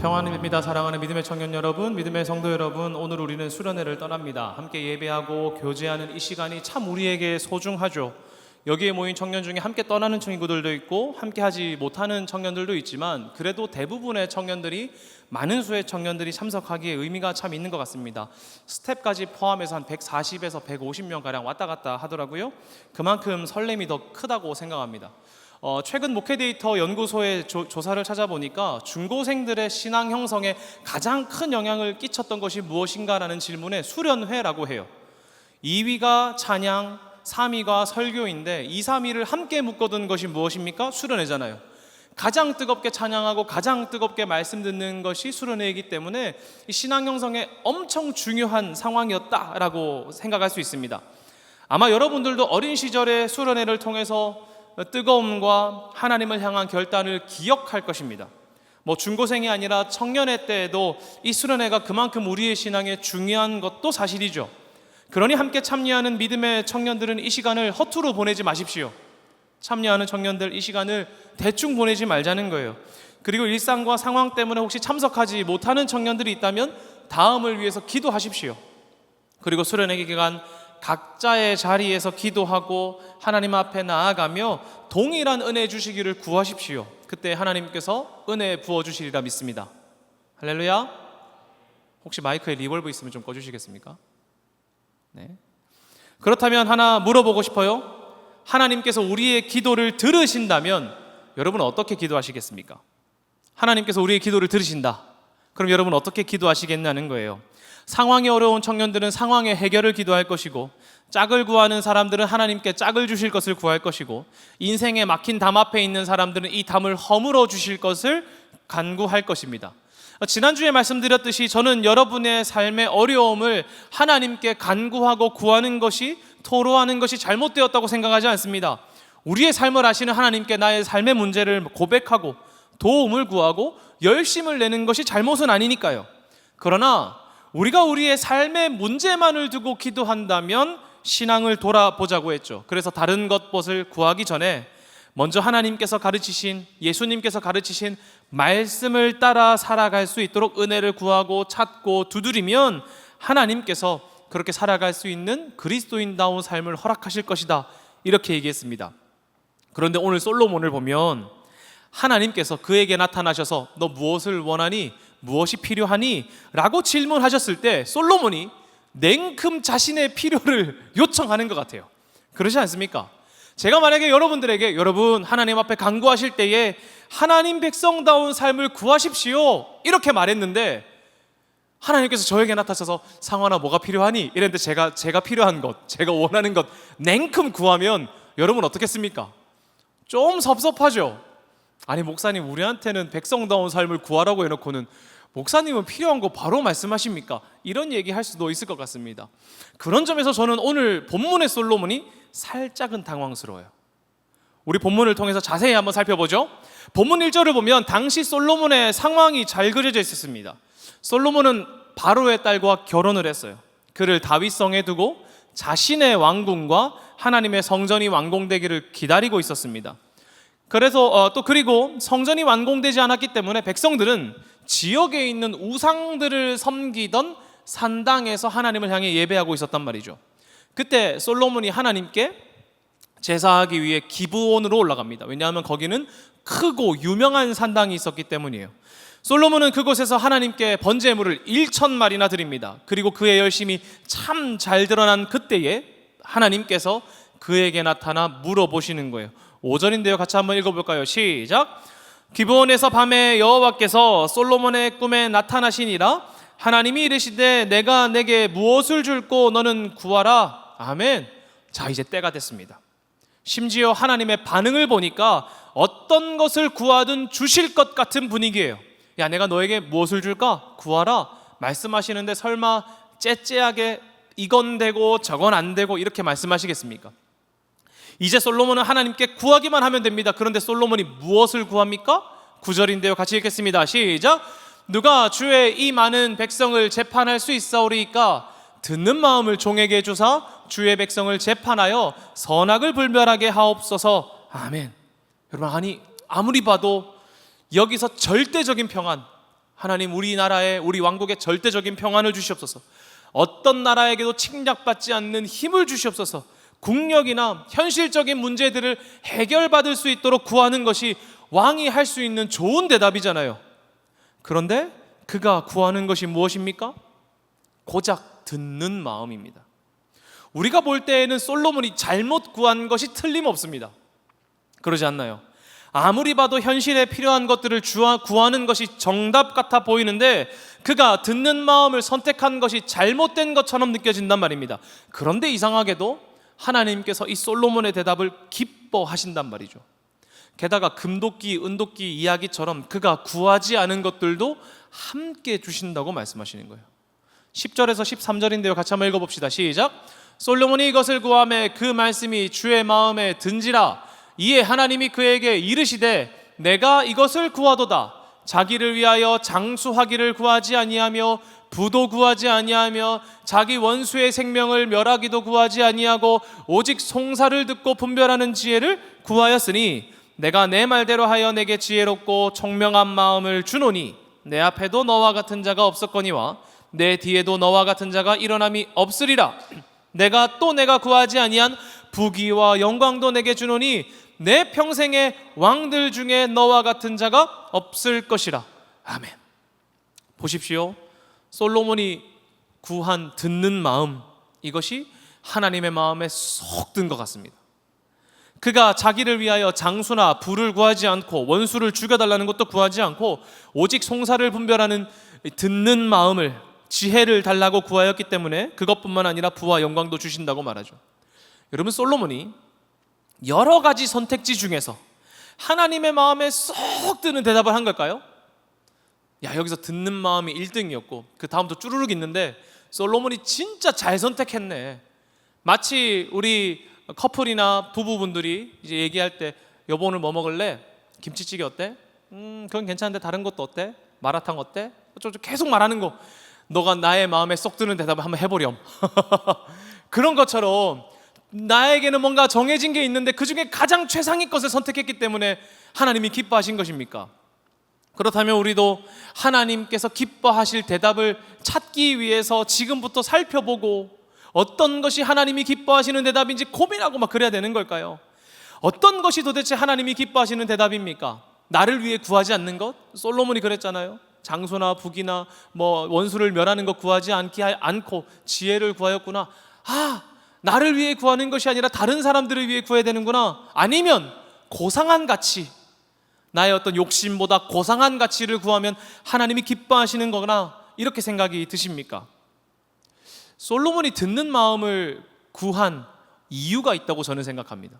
평안입니다. 사랑하는 믿음의 청년 여러분, 믿음의 성도 여러분, 오늘 우리는 수련회를 떠납니다. 함께 예배하고 교제하는 이 시간이 참 우리에게 소중하죠. 여기에 모인 청년 중에 함께 떠나는 친구들도 있고 함께 하지 못하는 청년들도 있지만, 그래도 대부분의 청년들이, 많은 수의 청년들이 참석하기에 의미가 참 있는 것 같습니다. 스텝까지 포함해서 한 140에서 150명 가량 왔다 갔다 하더라고요. 그만큼 설렘이 더 크다고 생각합니다. 최근 목회데이터 연구소의 조사를 찾아보니까 중고생들의 신앙 형성에 가장 큰 영향을 끼쳤던 것이 무엇인가라는 질문에 수련회라고 해요. 2위가 찬양, 3위가 설교인데 2, 3위를 함께 묶어둔 것이 무엇입니까? 수련회잖아요. 가장 뜨겁게 찬양하고 가장 뜨겁게 말씀 듣는 것이 수련회이기 때문에 이 신앙 형성에 엄청 중요한 상황이었다라고 생각할 수 있습니다. 아마 여러분들도 어린 시절의 수련회를 통해서 뜨거움과 하나님을 향한 결단을 기억할 것입니다. 중고생이 아니라 청년회 때에도 이 수련회가 그만큼 우리의 신앙에 중요한 것도 사실이죠. 그러니 함께 참여하는 믿음의 청년들은 이 시간을 허투루 보내지 마십시오. 참여하는 청년들, 이 시간을 대충 보내지 말자는 거예요. 그리고 일상과 상황 때문에 혹시 참석하지 못하는 청년들이 있다면 다음을 위해서 기도하십시오. 그리고 수련회 기간 각자의 자리에서 기도하고 하나님 앞에 나아가며 동일한 은혜 주시기를 구하십시오. 그때 하나님께서 은혜 부어주시리라 믿습니다. 할렐루야. 혹시 마이크에 리벌브 있으면 좀 꺼주시겠습니까? 네. 그렇다면 하나 물어보고 싶어요. 하나님께서 우리의 기도를 들으신다면 여러분은 어떻게 기도하시겠습니까? 하나님께서 우리의 기도를 들으신다. 그럼 여러분 어떻게 기도하시겠냐는 거예요. 상황이 어려운 청년들은 상황의 해결을 기도할 것이고, 짝을 구하는 사람들은 하나님께 짝을 주실 것을 구할 것이고, 인생에 막힌 담 앞에 있는 사람들은 이 담을 허물어 주실 것을 간구할 것입니다. 지난주에 말씀드렸듯이 저는 여러분의 삶의 어려움을 하나님께 간구하고 구하는 것이, 토로하는 것이 잘못되었다고 생각하지 않습니다. 우리의 삶을 아시는 하나님께 나의 삶의 문제를 고백하고 도움을 구하고 열심을 내는 것이 잘못은 아니니까요. 그러나 우리가 우리의 삶의 문제만을 두고 기도한다면 신앙을 돌아보자고 했죠. 그래서 다른 것을 구하기 전에 먼저 하나님께서 가르치신, 예수님께서 가르치신 말씀을 따라 살아갈 수 있도록 은혜를 구하고 찾고 두드리면 하나님께서 그렇게 살아갈 수 있는 그리스도인다운 삶을 허락하실 것이다, 이렇게 얘기했습니다. 그런데 오늘 솔로몬을 보면 하나님께서 그에게 나타나셔서 너 무엇을 원하니? 무엇이 필요하니? 라고 질문하셨을 때 솔로몬이 냉큼 자신의 필요를 요청하는 것 같아요. 그렇지 않습니까? 제가 만약에 여러분들에게 여러분 하나님 앞에 간구하실 때에 하나님 백성다운 삶을 구하십시오 이렇게 말했는데, 하나님께서 저에게 나타나셔서 상환아 뭐가 필요하니? 이랬는데 제가 필요한 것, 제가 원하는 것 냉큼 구하면 여러분 어떻겠습니까? 좀 섭섭하죠. 아니 목사님, 우리한테는 백성다운 삶을 구하라고 해놓고는 목사님은 필요한 거 바로 말씀하십니까? 이런 얘기 할 수도 있을 것 같습니다. 그런 점에서 저는 오늘 본문의 솔로몬이 살짝은 당황스러워요. 우리 본문을 통해서 자세히 한번 살펴보죠. 본문 1절을 보면 당시 솔로몬의 상황이 잘 그려져 있었습니다. 솔로몬은 바로의 딸과 결혼을 했어요. 그를 다윗성에 두고 자신의 왕궁과 하나님의 성전이 완공되기를 기다리고 있었습니다. 그래서 그리고 성전이 완공되지 않았기 때문에 백성들은 지역에 있는 우상들을 섬기던 산당에서 하나님을 향해 예배하고 있었단 말이죠. 그때 솔로몬이 하나님께 제사하기 위해 기브온으로 올라갑니다. 왜냐하면 거기는 크고 유명한 산당이 있었기 때문이에요. 솔로몬은 그곳에서 하나님께 번제물을 1,000마리나 드립니다. 그리고 그의 열심이 참 잘 드러난 그때에 하나님께서 그에게 나타나 물어보시는 거예요. 5절인데요. 같이 한번 읽어볼까요? 시작. 기브온에서 밤에 여호와께서 솔로몬의 꿈에 나타나시니라. 하나님이 이르시되 내가 내게 무엇을 줄꼬 너는 구하라. 아멘. 자, 이제 때가 됐습니다. 심지어 하나님의 반응을 보니까 어떤 것을 구하든 주실 것 같은 분위기예요. 야, 내가 너에게 무엇을 줄까? 구하라. 말씀하시는데 설마 째째하게 이건 되고 저건 안 되고 이렇게 말씀하시겠습니까? 이제 솔로몬은 하나님께 구하기만 하면 됩니다. 그런데 솔로몬이 무엇을 구합니까? 9절인데요. 같이 읽겠습니다. 시작. 누가 주의 이 많은 백성을 재판할 수 있사오리이까? 듣는 마음을 종에게 주사 주의 백성을 재판하여 선악을 불멸하게 하옵소서. 아멘. 여러분, 아무리 봐도 여기서 절대적인 평안, 하나님, 우리나라에, 우리 왕국에 절대적인 평안을 주시옵소서. 어떤 나라에게도 침략받지 않는 힘을 주시옵소서. 국력이나 현실적인 문제들을 해결받을 수 있도록 구하는 것이 왕이 할 수 있는 좋은 대답이잖아요. 그런데 그가 구하는 것이 무엇입니까? 고작 듣는 마음입니다. 우리가 볼 때에는 솔로몬이 잘못 구한 것이 틀림없습니다. 그러지 않나요? 아무리 봐도 현실에 필요한 것들을 구하는 것이 정답 같아 보이는데 그가 듣는 마음을 선택한 것이 잘못된 것처럼 느껴진단 말입니다. 그런데 이상하게도 하나님께서 이 솔로몬의 대답을 기뻐하신단 말이죠. 게다가 금도끼, 은도끼 이야기처럼 그가 구하지 않은 것들도 함께 주신다고 말씀하시는 거예요. 10절에서 13절인데요. 같이 한번 읽어봅시다. 시작. 솔로몬이 이것을 구하매 그 말씀이 주의 마음에 든지라. 이에 하나님이 그에게 이르시되 내가 이것을 구하도다. 자기를 위하여 장수하기를 구하지 아니하며 부도 구하지 아니하며 자기 원수의 생명을 멸하기도 구하지 아니하고 오직 송사를 듣고 분별하는 지혜를 구하였으니 내가 내 말대로 하여 내게 지혜롭고 총명한 마음을 주노니 내 앞에도 너와 같은 자가 없었거니와 내 뒤에도 너와 같은 자가 일어남이 없으리라. 내가 구하지 아니한 부귀와 영광도 내게 주노니 내 평생의 왕들 중에 너와 같은 자가 없을 것이라. 아멘. 보십시오. 솔로몬이 구한 듣는 마음, 이것이 하나님의 마음에 쏙 든 것 같습니다. 그가 자기를 위하여 장수나 부를 구하지 않고 원수를 죽여달라는 것도 구하지 않고 오직 송사를 분별하는 듣는 마음을, 지혜를 달라고 구하였기 때문에 그것뿐만 아니라 부와 영광도 주신다고 말하죠. 여러분, 솔로몬이 여러 가지 선택지 중에서 하나님의 마음에 쏙 드는 대답을 한 걸까요? 여기서 듣는 마음이 1등이었고 그 다음부터 쭈루룩 있는데 솔로몬이 진짜 잘 선택했네. 마치 우리 커플이나 부부분들이 이제 얘기할 때 여보 오늘 뭐 먹을래? 김치찌개 어때? 그건 괜찮은데 다른 것도 어때? 마라탕 어때? 계속 말하는 거. 너가 나의 마음에 쏙 드는 대답을 한번 해보렴. 그런 것처럼 나에게는 뭔가 정해진 게 있는데 그 중에 가장 최상의 것을 선택했기 때문에 하나님이 기뻐하신 것입니까? 그렇다면 우리도 하나님께서 기뻐하실 대답을 찾기 위해서 지금부터 살펴보고 어떤 것이 하나님이 기뻐하시는 대답인지 고민하고 막 그래야 되는 걸까요? 어떤 것이 도대체 하나님이 기뻐하시는 대답입니까? 나를 위해 구하지 않는 것? 솔로몬이 그랬잖아요. 장소나 부기나 원수를 멸하는 것 구하지 않고 지혜를 구하였구나. 나를 위해 구하는 것이 아니라 다른 사람들을 위해 구해야 되는구나. 아니면 고상한 가치, 나의 어떤 욕심보다 고상한 가치를 구하면 하나님이 기뻐하시는 거구나, 이렇게 생각이 드십니까? 솔로몬이 듣는 마음을 구한 이유가 있다고 저는 생각합니다.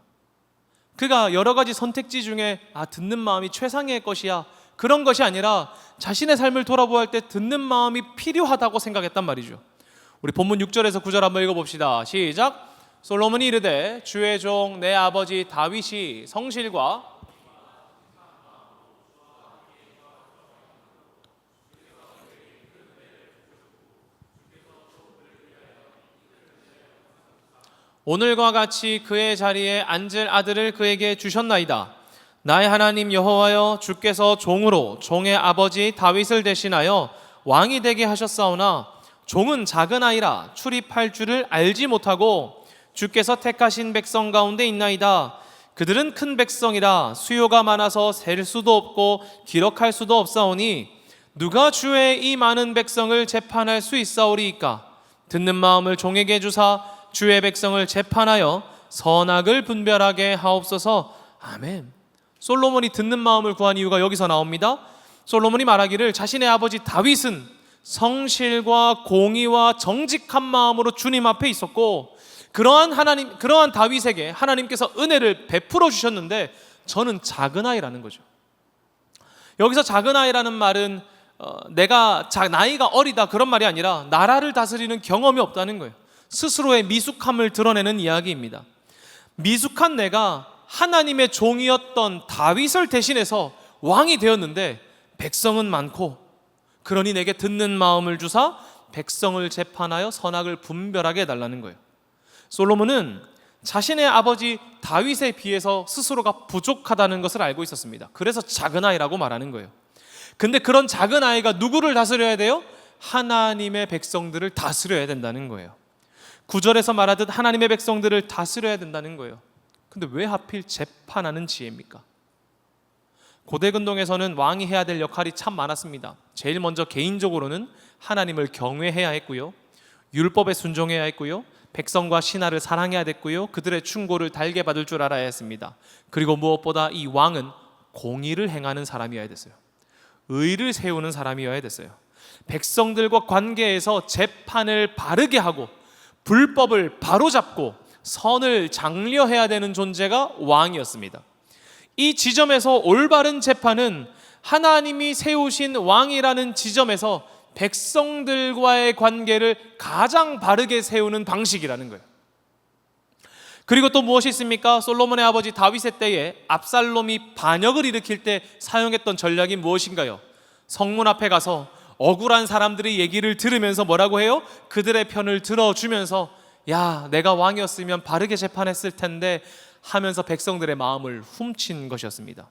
그가 여러 가지 선택지 중에 듣는 마음이 최상의 것이야, 그런 것이 아니라 자신의 삶을 돌아보아 할 때 듣는 마음이 필요하다고 생각했단 말이죠. 우리 본문 6절에서 9절 한번 읽어봅시다. 시작. 솔로몬이 이르되 주의 종 내 아버지 다윗이 성실과 오늘과 같이 그의 자리에 앉을 아들을 그에게 주셨나이다. 나의 하나님 여호와여, 주께서 종으로 종의 아버지 다윗을 대신하여 왕이 되게 하셨사오나 종은 작은 아이라 출입할 줄을 알지 못하고 주께서 택하신 백성 가운데 있나이다. 그들은 큰 백성이라 수요가 많아서 셀 수도 없고 기록할 수도 없사오니 누가 주의 이 많은 백성을 재판할 수 있사오리이까? 듣는 마음을 종에게 주사 주의 백성을 재판하여 선악을 분별하게 하옵소서. 아멘. 솔로몬이 듣는 마음을 구한 이유가 여기서 나옵니다. 솔로몬이 말하기를 자신의 아버지 다윗은 성실과 공의와 정직한 마음으로 주님 앞에 있었고 그러한 다윗에게 하나님께서 은혜를 베풀어 주셨는데 저는 작은 아이라는 거죠. 여기서 작은 아이라는 말은 내가 나이가 어리다 그런 말이 아니라 나라를 다스리는 경험이 없다는 거예요. 스스로의 미숙함을 드러내는 이야기입니다. 미숙한 내가 하나님의 종이었던 다윗을 대신해서 왕이 되었는데 백성은 많고 그러니 내게 듣는 마음을 주사 백성을 재판하여 선악을 분별하게 해달라는 거예요. 솔로몬은 자신의 아버지 다윗에 비해서 스스로가 부족하다는 것을 알고 있었습니다. 그래서 작은 아이라고 말하는 거예요. 근데 그런 작은 아이가 누구를 다스려야 돼요? 하나님의 백성들을 다스려야 된다는 거예요. 9절에서 말하듯 하나님의 백성들을 다스려야 된다는 거예요. 근데 왜 하필 재판하는 지혜입니까? 고대 근동에서는 왕이 해야 될 역할이 참 많았습니다. 제일 먼저 개인적으로는 하나님을 경외해야 했고요, 율법에 순종해야 했고요, 백성과 신하를 사랑해야 됐고요, 그들의 충고를 달게 받을 줄 알아야 했습니다. 그리고 무엇보다 이 왕은 공의를 행하는 사람이어야 됐어요. 의를 세우는 사람이어야 됐어요. 백성들과 관계에서 재판을 바르게 하고 불법을 바로잡고 선을 장려해야 되는 존재가 왕이었습니다. 이 지점에서 올바른 재판은 하나님이 세우신 왕이라는 지점에서 백성들과의 관계를 가장 바르게 세우는 방식이라는 거예요. 그리고 또 무엇이 있습니까? 솔로몬의 아버지 다윗의 때에 압살롬이 반역을 일으킬 때 사용했던 전략이 무엇인가요? 성문 앞에 가서 억울한 사람들의 얘기를 들으면서 뭐라고 해요? 그들의 편을 들어주면서 야, 내가 왕이었으면 바르게 재판했을 텐데 하면서 백성들의 마음을 훔친 것이었습니다.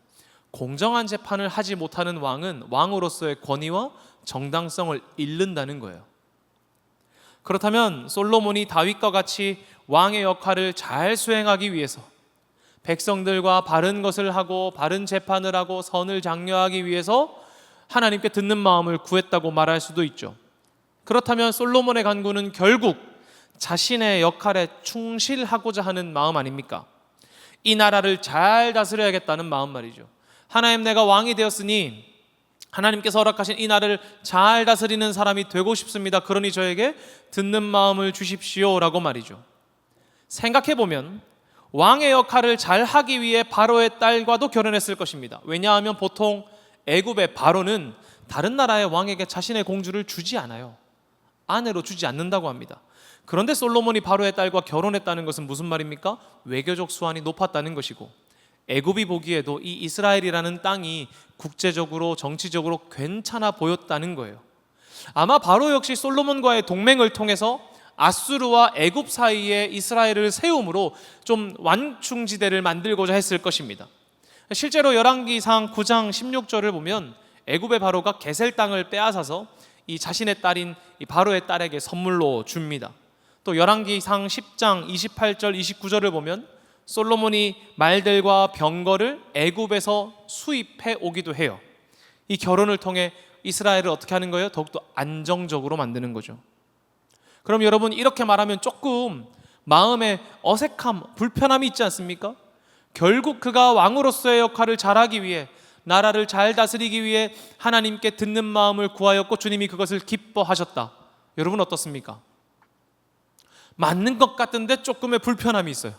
공정한 재판을 하지 못하는 왕은 왕으로서의 권위와 정당성을 잃는다는 거예요. 그렇다면 솔로몬이 다윗과 같이 왕의 역할을 잘 수행하기 위해서 백성들과 바른 것을 하고 바른 재판을 하고 선을 장려하기 위해서 하나님께 듣는 마음을 구했다고 말할 수도 있죠. 그렇다면 솔로몬의 간구는 결국 자신의 역할에 충실하고자 하는 마음 아닙니까? 이 나라를 잘 다스려야겠다는 마음 말이죠. 하나님, 내가 왕이 되었으니 하나님께서 허락하신 이 나라를 잘 다스리는 사람이 되고 싶습니다. 그러니 저에게 듣는 마음을 주십시오 라고 말이죠. 생각해보면 왕의 역할을 잘 하기 위해 바로의 딸과도 결혼했을 것입니다. 왜냐하면 보통 애굽의 바로는 다른 나라의 왕에게 자신의 공주를 주지 않아요. 아내로 주지 않는다고 합니다. 그런데 솔로몬이 바로의 딸과 결혼했다는 것은 무슨 말입니까? 외교적 수완이 높았다는 것이고, 애굽이 보기에도 이 이스라엘이라는 땅이 국제적으로 정치적으로 괜찮아 보였다는 거예요. 아마 바로 역시 솔로몬과의 동맹을 통해서 아수르와 애굽 사이에 이스라엘을 세움으로 좀 완충지대를 만들고자 했을 것입니다. 실제로 열왕기상 9장 16절을 보면 애굽의 바로가 게셀 땅을 빼앗아서 이 자신의 딸인 이 바로의 딸에게 선물로 줍니다. 또 열왕기상 10장 28절 29절을 보면 솔로몬이 말들과 병거를 애굽에서 수입해 오기도 해요. 이 결혼을 통해 이스라엘을 어떻게 하는 거예요? 더욱더 안정적으로 만드는 거죠. 그럼 여러분, 이렇게 말하면 조금 마음에 어색함, 불편함이 있지 않습니까? 결국 그가 왕으로서의 역할을 잘하기 위해, 나라를 잘 다스리기 위해 하나님께 듣는 마음을 구하였고 주님이 그것을 기뻐하셨다. 여러분 어떻습니까? 맞는 것 같은데 조금의 불편함이 있어요.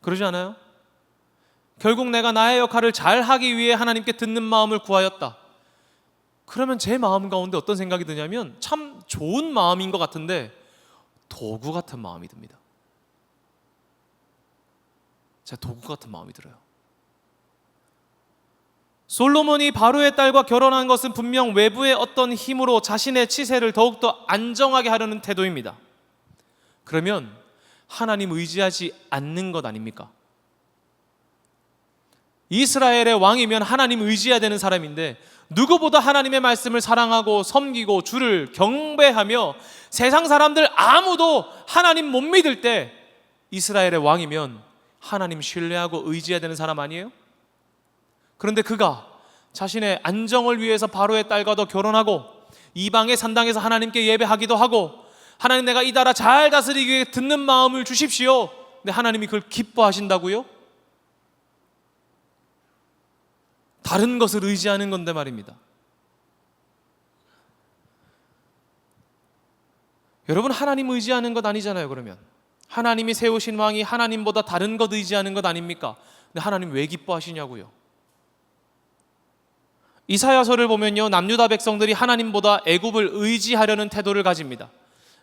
그러지 않아요? 결국 내가 나의 역할을 잘 하기 위해 하나님께 듣는 마음을 구하였다. 그러면 제 마음 가운데 어떤 생각이 드냐면 참 좋은 마음인 것 같은데 도구 같은 마음이 듭니다. 제가 도구 같은 마음이 들어요. 솔로몬이 바로의 딸과 결혼한 것은 분명 외부의 어떤 힘으로 자신의 치세를 더욱더 안정하게 하려는 태도입니다. 그러면 하나님 의지하지 않는 것 아닙니까? 이스라엘의 왕이면 하나님 의지해야 되는 사람인데 누구보다 하나님의 말씀을 사랑하고 섬기고 주를 경배하며 세상 사람들 아무도 하나님 못 믿을 때 이스라엘의 왕이면 하나님 신뢰하고 의지해야 되는 사람 아니에요? 그런데 그가 자신의 안정을 위해서 바로의 딸과도 결혼하고 이방의 산당에서 하나님께 예배하기도 하고, 하나님, 내가 이 나라 잘 다스리기 위해 듣는 마음을 주십시오. 근데 하나님이 그걸 기뻐하신다고요? 다른 것을 의지하는 건데 말입니다. 여러분, 하나님 의지하는 것 아니잖아요. 그러면 하나님이 세우신 왕이 하나님보다 다른 것 의지하는 것 아닙니까? 근데 하나님 왜 기뻐하시냐고요? 이사야서를 보면요, 남유다 백성들이 하나님보다 애굽을 의지하려는 태도를 가집니다.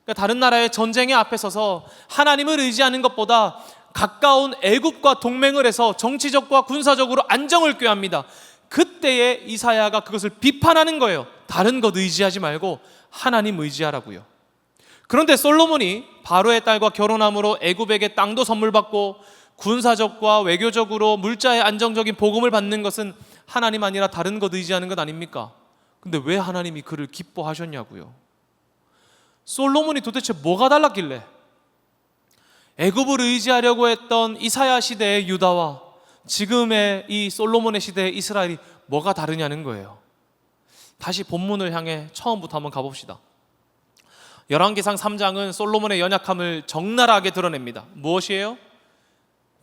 그러니까 다른 나라의 전쟁에 앞에 서서 하나님을 의지하는 것보다 가까운 애굽과 동맹을 해서 정치적과 군사적으로 안정을 꾀합니다. 그때에 이사야가 그것을 비판하는 거예요. 다른 것 의지하지 말고 하나님 의지하라고요. 그런데 솔로몬이 바로의 딸과 결혼함으로 애굽에게 땅도 선물 받고 군사적과 외교적으로 물자의 안정적인 복음을 받는 것은 하나님 아니라 다른 것 의지하는 것 아닙니까? 근데 왜 하나님이 그를 기뻐하셨냐고요. 솔로몬이 도대체 뭐가 달랐길래 애굽을 의지하려고 했던 이사야 시대의 유다와 지금의 이 솔로몬의 시대의 이스라엘이 뭐가 다르냐는 거예요. 다시 본문을 향해 처음부터 한번 가봅시다. 열왕기상 3장은 솔로몬의 연약함을 적나라하게 드러냅니다. 무엇이에요?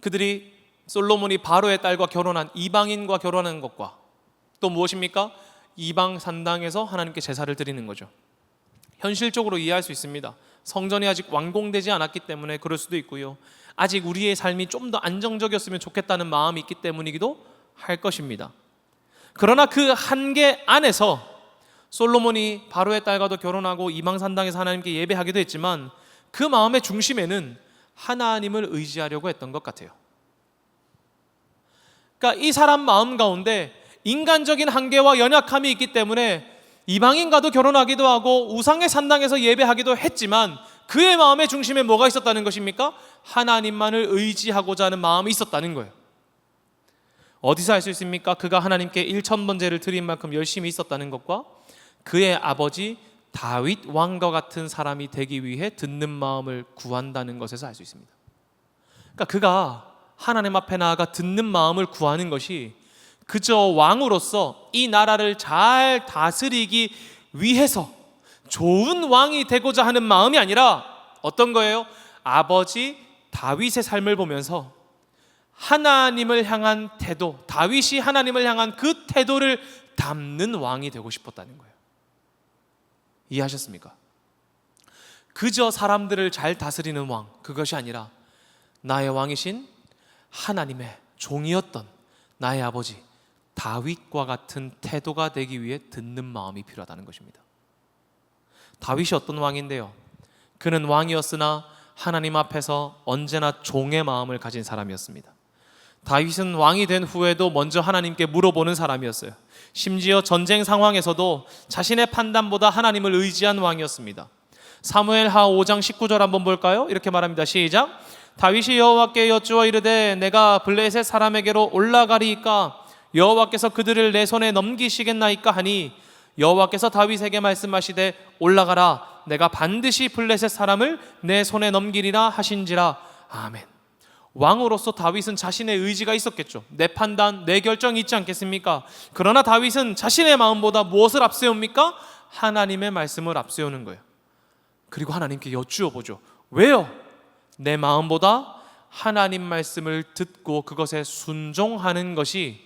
그들이 솔로몬이 바로의 딸과 결혼한 이방인과 결혼하는 것과 또 무엇입니까? 이방 산당에서 하나님께 제사를 드리는 거죠. 현실적으로 이해할 수 있습니다. 성전이 아직 완공되지 않았기 때문에 그럴 수도 있고요. 아직 우리의 삶이 좀 더 안정적이었으면 좋겠다는 마음이 있기 때문이기도 할 것입니다. 그러나 그 한계 안에서 솔로몬이 바로의 딸과도 결혼하고 이방 산당에서 하나님께 예배하기도 했지만 그 마음의 중심에는 하나님을 의지하려고 했던 것 같아요. 그러니까 이 사람 마음 가운데 인간적인 한계와 연약함이 있기 때문에 이방인과도 결혼하기도 하고 우상의 산당에서 예배하기도 했지만 그의 마음의 중심에 뭐가 있었다는 것입니까? 하나님만을 의지하고자 하는 마음이 있었다는 거예요. 어디서 알 수 있습니까? 그가 하나님께 1000번제를 드린 만큼 열심히 있었다는 것과 그의 아버지 다윗 왕과 같은 사람이 되기 위해 듣는 마음을 구한다는 것에서 알 수 있습니다. 그러니까 그가 하나님 앞에 나아가 듣는 마음을 구하는 것이 그저 왕으로서 이 나라를 잘 다스리기 위해서 좋은 왕이 되고자 하는 마음이 아니라 어떤 거예요? 아버지 다윗의 삶을 보면서 하나님을 향한 태도, 다윗이 하나님을 향한 그 태도를 담는 왕이 되고 싶었다는 거예요. 이해하셨습니까? 그저 사람들을 잘 다스리는 왕, 그것이 아니라 나의 왕이신 하나님의 종이었던 나의 아버지 다윗과 같은 태도가 되기 위해 듣는 마음이 필요하다는 것입니다. 다윗이 어떤 왕인데요? 그는 왕이었으나 하나님 앞에서 언제나 종의 마음을 가진 사람이었습니다. 다윗은 왕이 된 후에도 먼저 하나님께 물어보는 사람이었어요. 심지어 전쟁 상황에서도 자신의 판단보다 하나님을 의지한 왕이었습니다. 사무엘하 5장 19절 한번 볼까요? 이렇게 말합니다. 시작. 다윗이 여호와께 여쭈어 이르되 내가 블레셋 사람에게로 올라가리이까 여호와께서 그들을 내 손에 넘기시겠나이까 하니 여호와께서 다윗에게 말씀하시되 올라가라 내가 반드시 블레셋 사람을 내 손에 넘기리라 하신지라. 아멘. 왕으로서 다윗은 자신의 의지가 있었겠죠. 내 판단, 내 결정이 있지 않겠습니까? 그러나 다윗은 자신의 마음보다 무엇을 앞세웁니까? 하나님의 말씀을 앞세우는 거예요. 그리고 하나님께 여쭈어 보죠. 왜요? 내 마음보다 하나님 말씀을 듣고 그것에 순종하는 것이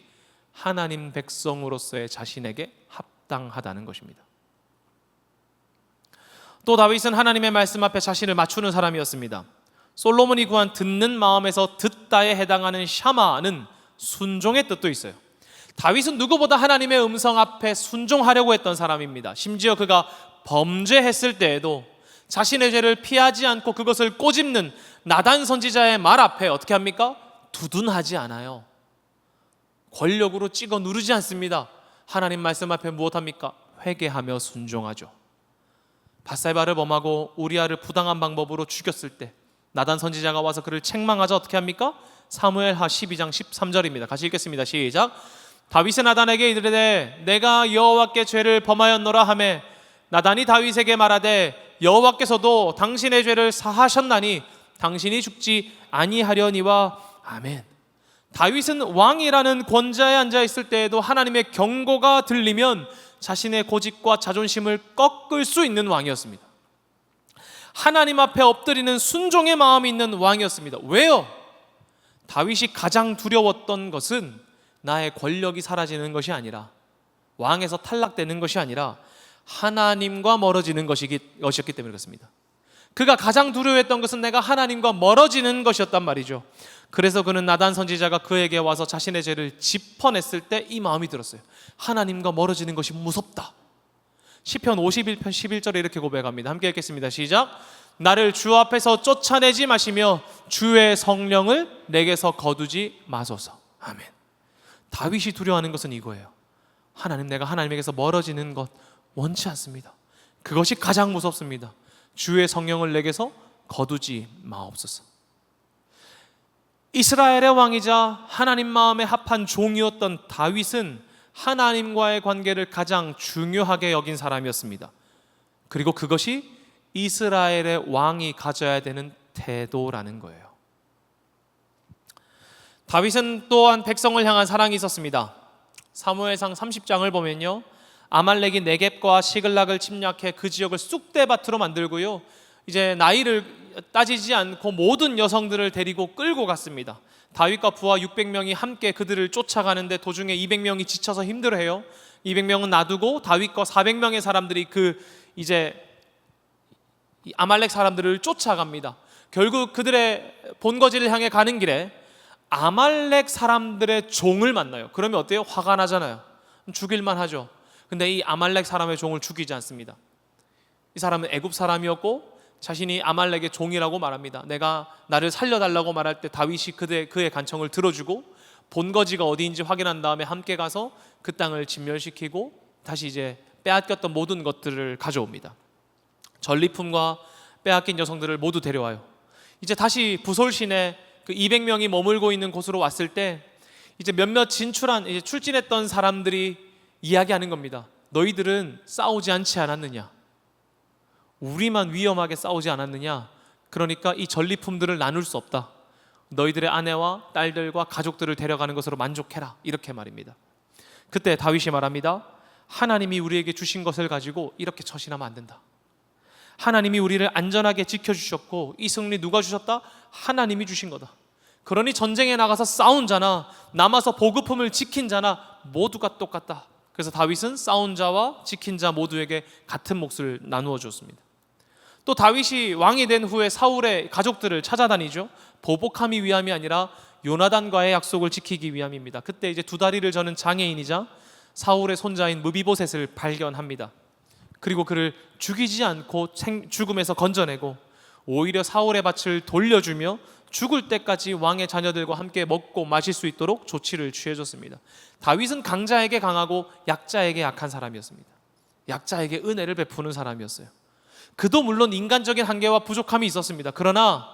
하나님 백성으로서의 자신에게 합당하다는 것입니다. 또 다윗은 하나님의 말씀 앞에 자신을 맞추는 사람이었습니다. 솔로몬이 구한 듣는 마음에서 듣다에 해당하는 샤마는 순종의 뜻도 있어요. 다윗은 누구보다 하나님의 음성 앞에 순종하려고 했던 사람입니다. 심지어 그가 범죄했을 때에도 자신의 죄를 피하지 않고 그것을 꼬집는 나단 선지자의 말 앞에 어떻게 합니까? 두둔하지 않아요. 권력으로 찍어 누르지 않습니다. 하나님 말씀 앞에 무엇합니까? 회개하며 순종하죠. 밧세바를 범하고 우리아를 부당한 방법으로 죽였을 때 나단 선지자가 와서 그를 책망하자 어떻게 합니까? 사무엘하 12장 13절입니다. 같이 읽겠습니다. 시작. 다윗은 나단에게 이르되 내가 여호와께 죄를 범하였노라 하매 나단이 다윗에게 말하되 여호와께서도 당신의 죄를 사하셨나니 당신이 죽지 아니하려니와. 아멘. 다윗은 왕이라는 권좌에 앉아 있을 때에도 하나님의 경고가 들리면 자신의 고집과 자존심을 꺾을 수 있는 왕이었습니다. 하나님 앞에 엎드리는 순종의 마음이 있는 왕이었습니다. 왜요? 다윗이 가장 두려웠던 것은 나의 권력이 사라지는 것이 아니라, 왕에서 탈락되는 것이 아니라 하나님과 멀어지는 것이었기 때문에 그렇습니다. 그가 가장 두려워했던 것은 내가 하나님과 멀어지는 것이었단 말이죠. 그래서 그는 나단 선지자가 그에게 와서 자신의 죄를 짚어냈을 때 이 마음이 들었어요. 하나님과 멀어지는 것이 무섭다. 시편 51편 11절에 이렇게 고백합니다. 함께 읽겠습니다. 시작. 나를 주 앞에서 쫓아내지 마시며 주의 성령을 내게서 거두지 마소서. 아멘. 다윗이 두려워하는 것은 이거예요. 하나님, 내가 하나님에게서 멀어지는 것 원치 않습니다. 그것이 가장 무섭습니다. 주의 성령을 내게서 거두지 마옵소서. 이스라엘의 왕이자 하나님 마음에 합한 종이었던 다윗은 하나님과의 관계를 가장 중요하게 여긴 사람이었습니다. 그리고 그것이 이스라엘의 왕이 가져야 되는 태도라는 거예요. 다윗은 또한 백성을 향한 사랑이 있었습니다. 사무엘상 30장을 보면요, 아말렉이 네겝과 시글락을 침략해 그 지역을 쑥대밭으로 만들고요, 이제 나이를 따지지 않고 모든 여성들을 데리고 끌고 갔습니다. 다윗과 부하 600명이 함께 그들을 쫓아가는데 도중에 200명이 지쳐서 힘들어해요. 200명은 놔두고 다윗과 400명의 사람들이 이제 아말렉 사람들을 쫓아갑니다. 결국 그들의 본거지를 향해 가는 길에 아말렉 사람들의 종을 만나요. 그러면 어때요? 화가 나잖아요. 죽일만 하죠. 근데 이 아말렉 사람의 종을 죽이지 않습니다. 이 사람은 애굽 사람이었고 자신이 아말렉의 종이라고 말합니다. 내가 나를 살려달라고 말할 때 다윗이 그의 간청을 들어주고 본거지가 어디인지 확인한 다음에 함께 가서 그 땅을 진멸시키고 다시 이제 빼앗겼던 모든 것들을 가져옵니다. 전리품과 빼앗긴 여성들을 모두 데려와요. 이제 다시 부솔 시내 그 200명이 머물고 있는 곳으로 왔을 때 이제 몇몇 이제 출진했던 사람들이 이야기하는 겁니다. 너희들은 싸우지 않지 않았느냐? 우리만 위험하게 싸우지 않았느냐? 그러니까 이 전리품들을 나눌 수 없다. 너희들의 아내와 딸들과 가족들을 데려가는 것으로 만족해라. 이렇게 말입니다. 그때 다윗이 말합니다. 하나님이 우리에게 주신 것을 가지고 이렇게 처신하면 안 된다. 하나님이 우리를 안전하게 지켜주셨고 이 승리 누가 주셨다? 하나님이 주신 거다. 그러니 전쟁에 나가서 싸운 자나 남아서 보급품을 지킨 자나 모두가 똑같다. 그래서 다윗은 싸운 자와 지킨 자 모두에게 같은 몫을 나누어 줬습니다. 또 다윗이 왕이 된 후에 사울의 가족들을 찾아다니죠. 보복함이 위함이 아니라 요나단과의 약속을 지키기 위함입니다. 그때 이제 두 다리를 저는 장애인이자 사울의 손자인 무비보셋을 발견합니다. 그리고 그를 죽이지 않고 죽음에서 건져내고 오히려 사울의 밭을 돌려주며 죽을 때까지 왕의 자녀들과 함께 먹고 마실 수 있도록 조치를 취해줬습니다. 다윗은 강자에게 강하고 약자에게 약한 사람이었습니다. 약자에게 은혜를 베푸는 사람이었어요. 그도 물론 인간적인 한계와 부족함이 있었습니다. 그러나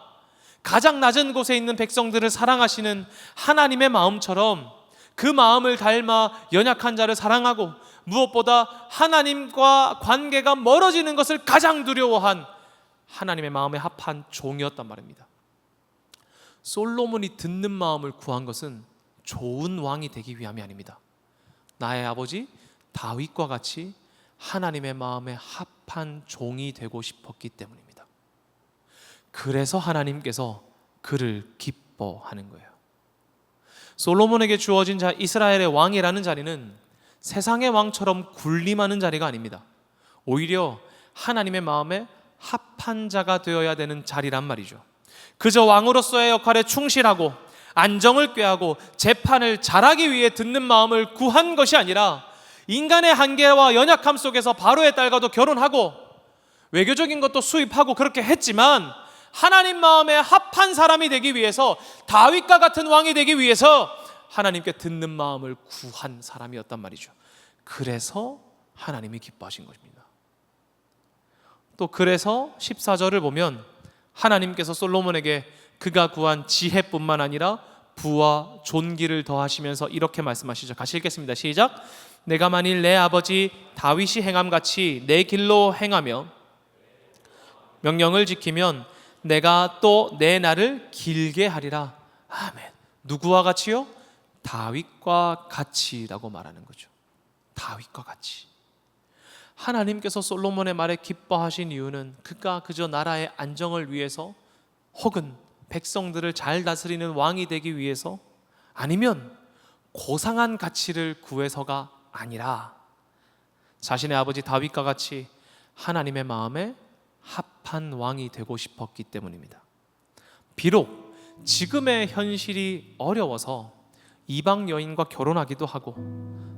가장 낮은 곳에 있는 백성들을 사랑하시는 하나님의 마음처럼 그 마음을 닮아 연약한 자를 사랑하고 무엇보다 하나님과 관계가 멀어지는 것을 가장 두려워한 하나님의 마음에 합한 종이었단 말입니다. 솔로몬이 듣는 마음을 구한 것은 좋은 왕이 되기 위함이 아닙니다. 나의 아버지 다윗과 같이 하나님의 마음에 합한 종이 되고 싶었기 때문입니다. 그래서 하나님께서 그를 기뻐하는 거예요. 솔로몬에게 주어진 이스라엘의 왕이라는 자리는 세상의 왕처럼 군림하는 자리가 아닙니다. 오히려 하나님의 마음에 합한 자가 되어야 되는 자리란 말이죠. 그저 왕으로서의 역할에 충실하고 안정을 꾀하고 재판을 잘하기 위해 듣는 마음을 구한 것이 아니라 인간의 한계와 연약함 속에서 바로의 딸과도 결혼하고 외교적인 것도 수입하고 그렇게 했지만 하나님 마음에 합한 사람이 되기 위해서, 다윗과 같은 왕이 되기 위해서 하나님께 듣는 마음을 구한 사람이었단 말이죠. 그래서 하나님이 기뻐하신 것입니다. 또 그래서 14절을 보면 하나님께서 솔로몬에게 그가 구한 지혜뿐만 아니라 부와 존귀를 더하시면서 이렇게 말씀하시죠. 같이 읽겠습니다. 시작. 내가 만일 내 아버지 다윗이 행함같이 내 길로 행하며 명령을 지키면 내가 또 내 날을 길게 하리라. 아멘. 누구와 같이요? 다윗과 같이라고 말하는 거죠. 다윗과 같이. 하나님께서 솔로몬의 말에 기뻐하신 이유는 그가 그저 나라의 안정을 위해서 혹은 백성들을 잘 다스리는 왕이 되기 위해서 아니면 고상한 가치를 구해서가 아니라 자신의 아버지 다윗과 같이 하나님의 마음에 합한 왕이 되고 싶었기 때문입니다. 비록 지금의 현실이 어려워서 이방 여인과 결혼하기도 하고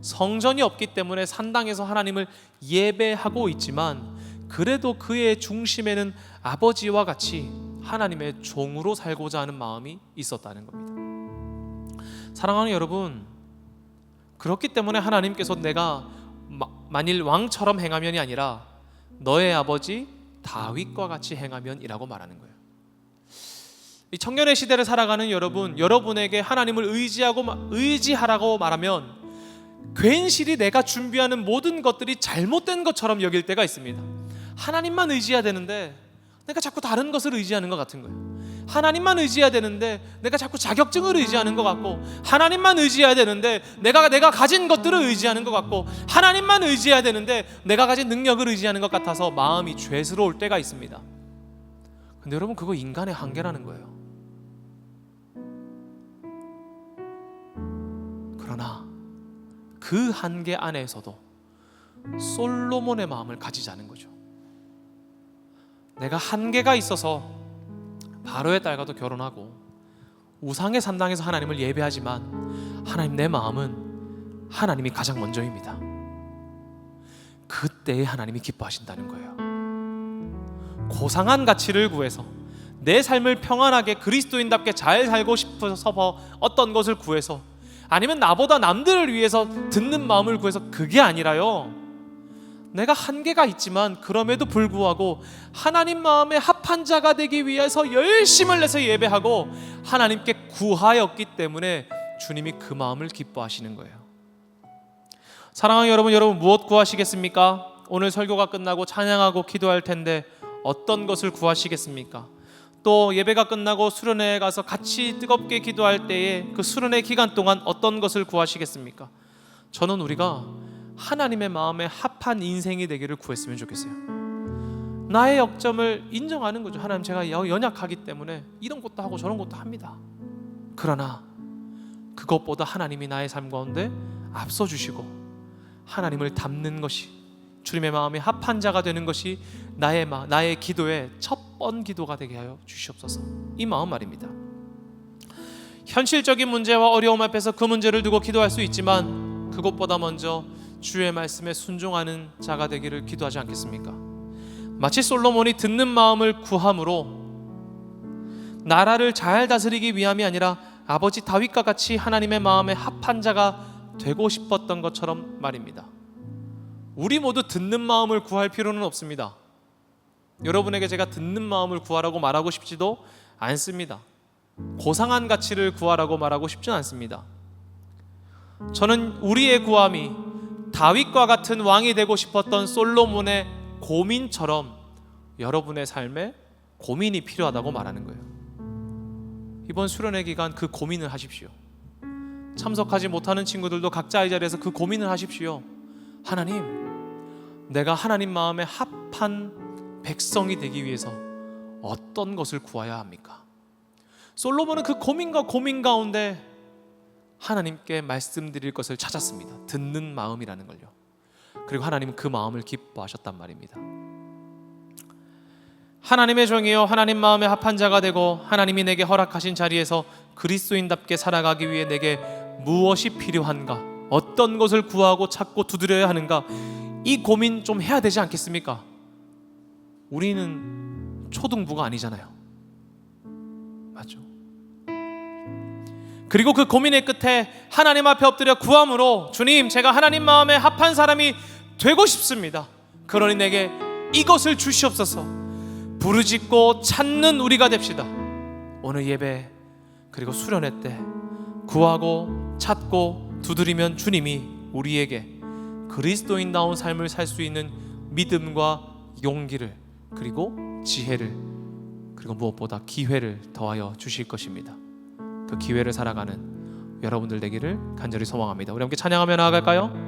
성전이 없기 때문에 산당에서 하나님을 예배하고 있지만 그래도 그의 중심에는 아버지와 같이 하나님의 종으로 살고자 하는 마음이 있었다는 겁니다. 사랑하는 여러분, 그렇기 때문에 하나님께서 내가 만일 왕처럼 행하면이 아니라 너의 아버지 다윗과 같이 행하면이라고 말하는 거예요. 이 청년의 시대를 살아가는 여러분, 여러분에게 하나님을 의지하라고 말하면 괜시리 내가 준비하는 모든 것들이 잘못된 것처럼 여길 때가 있습니다. 하나님만 의지해야 되는데 내가 자꾸 다른 것을 의지하는 것 같은 거예요. 하나님만 의지해야 되는데 내가 자꾸 자격증을 의지하는 것 같고, 하나님만 의지해야 되는데 내가 가진 것들을 의지하는 것 같고, 하나님만 의지해야 되는데 내가 가진 능력을 의지하는 것 같아서 마음이 죄스러울 때가 있습니다. 근데 여러분, 그거 인간의 한계라는 거예요. 그러나 그 한계 안에서도 솔로몬의 마음을 가지자는 거죠. 내가 한계가 있어서 바로의 딸과도 결혼하고 우상의 산당에서 하나님을 예배하지만 하나님, 내 마음은 하나님이 가장 먼저입니다. 그때에 하나님이 기뻐하신다는 거예요. 고상한 가치를 구해서 내 삶을 평안하게 그리스도인답게 잘 살고 싶어서 어떤 것을 구해서, 아니면 나보다 남들을 위해서 듣는 마음을 구해서, 그게 아니라요, 내가 한계가 있지만 그럼에도 불구하고 하나님 마음에 합한 자가 되기 위해서 열심을 내서 예배하고 하나님께 구하였기 때문에 주님이 그 마음을 기뻐하시는 거예요. 사랑하는 여러분 무엇 구하시겠습니까? 오늘 설교가 끝나고 찬양하고 기도할 텐데 어떤 것을 구하시겠습니까? 또 예배가 끝나고 수련회에 가서 같이 뜨겁게 기도할 때에 그 수련회 기간 동안 어떤 것을 구하시겠습니까? 저는 우리가 하나님의 마음에 합한 인생이 되기를 구했으면 좋겠어요. 나의 역점을 인정하는 거죠. 하나님, 제가 연약하기 때문에 이런 것도 하고 저런 것도 합니다. 그러나 그것보다 하나님이 나의 삶 가운데 앞서 주시고 하나님을 닮는 것이, 주님의 마음에 합한 자가 되는 것이 나의 기도의 첫 번 기도가 되게 하여 주시옵소서. 이 마음 말입니다. 현실적인 문제와 어려움 앞에서 그 문제를 두고 기도할 수 있지만 그것보다 먼저 주의 말씀에 순종하는 자가 되기를 기도하지 않겠습니까? 마치 솔로몬이 듣는 마음을 구함으로 나라를 잘 다스리기 위함이 아니라 아버지 다윗과 같이 하나님의 마음에 합한 자가 되고 싶었던 것처럼 말입니다. 우리 모두 듣는 마음을 구할 필요는 없습니다. 여러분에게 제가 듣는 마음을 구하라고 말하고 싶지도 않습니다. 고상한 가치를 구하라고 말하고 싶진 않습니다. 저는 우리의 구함이 다윗과 같은 왕이 되고 싶었던 솔로몬의 고민처럼 여러분의 삶에 고민이 필요하다고 말하는 거예요. 이번 수련회 기간 그 고민을 하십시오. 참석하지 못하는 친구들도 각자의 자리에서 그 고민을 하십시오. 하나님, 내가 하나님 마음에 합한 백성이 되기 위해서 어떤 것을 구해야 합니까? 솔로몬은 그 고민과 고민 가운데 하나님께 말씀드릴 것을 찾았습니다. 듣는 마음이라는 걸요. 그리고 하나님은 그 마음을 기뻐하셨단 말입니다. 하나님의 종이요, 하나님 마음에 합한 자가 되고 하나님이 내게 허락하신 자리에서 그리스도인답게 살아가기 위해 내게 무엇이 필요한가, 어떤 것을 구하고 찾고 두드려야 하는가, 이 고민 좀 해야 되지 않겠습니까? 우리는 초등부가 아니잖아요. 맞죠? 그리고 그 고민의 끝에 하나님 앞에 엎드려 구함으로, 주님, 제가 하나님 마음에 합한 사람이 되고 싶습니다. 그러니 내게 이것을 주시옵소서. 부르짖고 찾는 우리가 됩시다. 오늘 예배 그리고 수련회 때 구하고 찾고 두드리면 주님이 우리에게 그리스도인다운 삶을 살 수 있는 믿음과 용기를, 그리고 지혜를, 그리고 무엇보다 기회를 더하여 주실 것입니다. 그 기회를 살아가는 여러분들 되기를 간절히 소망합니다. 우리 함께 찬양하며 나아갈까요?